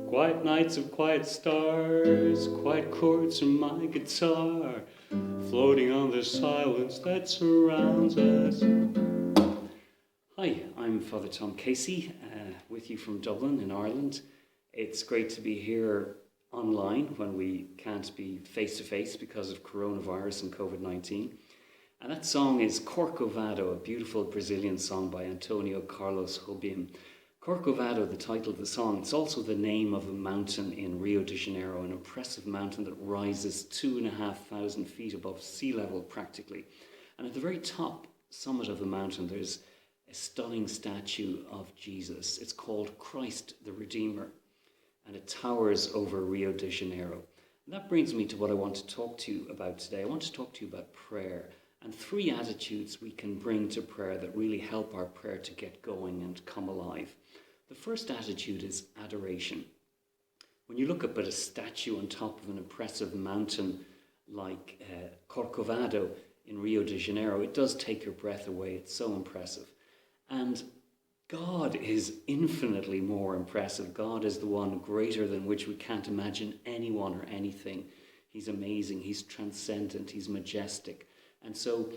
Quiet nights of quiet stars, quiet chords from my guitar, floating on the silence that surrounds us. Hi, I'm Father Tom Casey, with you from Dublin in Ireland. It's great to be here online when we can't be face-to-face because of coronavirus and COVID-19. And that song is Corcovado, a beautiful Brazilian song by Antonio Carlos Jobim. Corcovado, the title of the song, it's also the name of a mountain in Rio de Janeiro, an impressive mountain that rises 2,500 feet above sea level practically. And at the very top summit of the mountain, there's a stunning statue of Jesus. It's called Christ the Redeemer, and it towers over Rio de Janeiro. And that brings me to what I want to talk to you about today. I want to talk to you about prayer and 3 attitudes we can bring to prayer that really help our prayer to get going and come alive. The first attitude is adoration. When you look up at a statue on top of an impressive mountain like Corcovado in Rio de Janeiro, it does take your breath away. It's so impressive. And God is infinitely more impressive. God is the one greater than which we can't imagine anyone or anything. He's amazing. He's transcendent. He's majestic. And so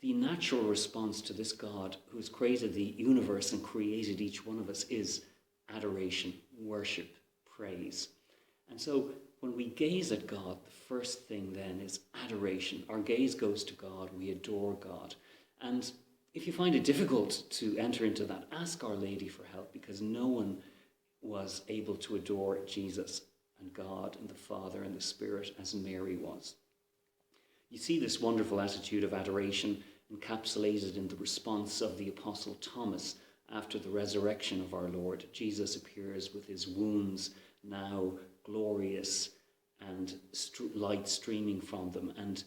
the natural response to this God who's created the universe and created each one of us is adoration, worship, praise. And so when we gaze at God, the first thing then is adoration. Our gaze goes to God. We adore God. And if you find it difficult to enter into that, ask Our Lady for help, because no one was able to adore Jesus and God and the Father and the Spirit as Mary was. You see this wonderful attitude of adoration encapsulated in the response of the Apostle Thomas after the resurrection of our Lord. Jesus appears with his wounds now glorious and light streaming from them. And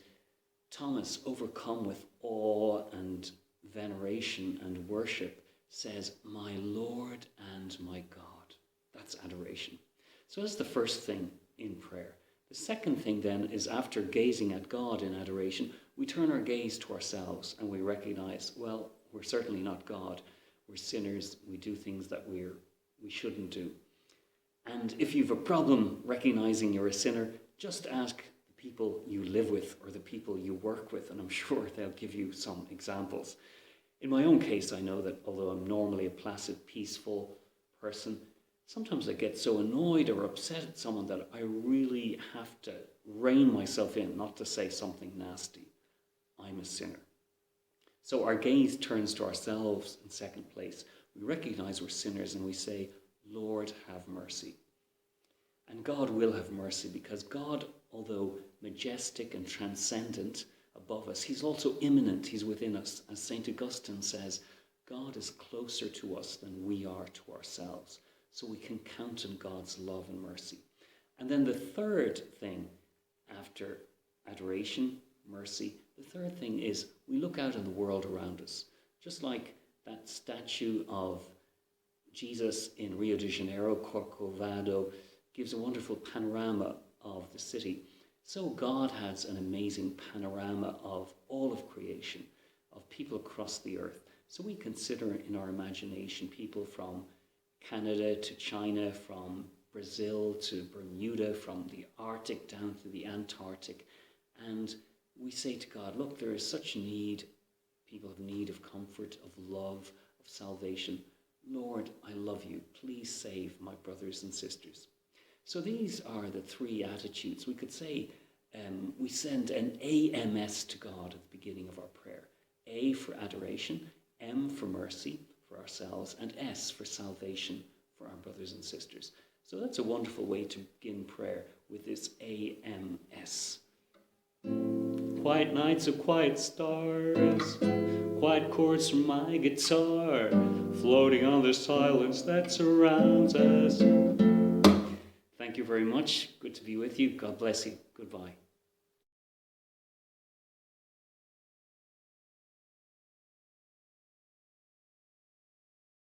Thomas, overcome with awe and veneration and worship, says, "My Lord and my God." That's adoration. So that's the first thing in prayer. The second thing then is, after gazing at God in adoration, we turn our gaze to ourselves and we recognize, well, we're certainly not God. We're sinners. We do things that we shouldn't do. And if you've a problem recognizing you're a sinner, just ask the people you live with or the people you work with, and I'm sure they'll give you some examples. In my own case, I know that although I'm normally a placid, peaceful person, sometimes I get so annoyed or upset at someone that I really have to rein myself in not to say something nasty. I'm a sinner. So our gaze turns to ourselves in second place. We recognize we're sinners and we say, "Lord, have mercy." And God will have mercy, because God, although majestic and transcendent above us, he's also immanent. He's within us. As St. Augustine says, God is closer to us than we are to ourselves. So we can count on God's love and mercy. And then the third thing, after adoration, mercy, the third thing is we look out in the world around us. Just like that statue of Jesus in Rio de Janeiro, Corcovado, gives a wonderful panorama of the city. So God has an amazing panorama of all of creation, of people across the earth. So we consider in our imagination people from Canada to China, from Brazil to Bermuda, from the Arctic down to the Antarctic. And we say to God, look, there is such need. People have need of comfort, of love, of salvation. Lord, I love you. Please save my brothers and sisters. So these are the 3 attitudes. We could say we send an AMS to God at the beginning of our prayer. A for adoration, M for mercy for ourselves, and S for salvation for our brothers and sisters. So that's a wonderful way to begin prayer, with this AMS. Quiet nights of quiet stars, quiet chords from my guitar, floating on the silence that surrounds us. Thank you very much. Good to be with you. God bless you. Goodbye.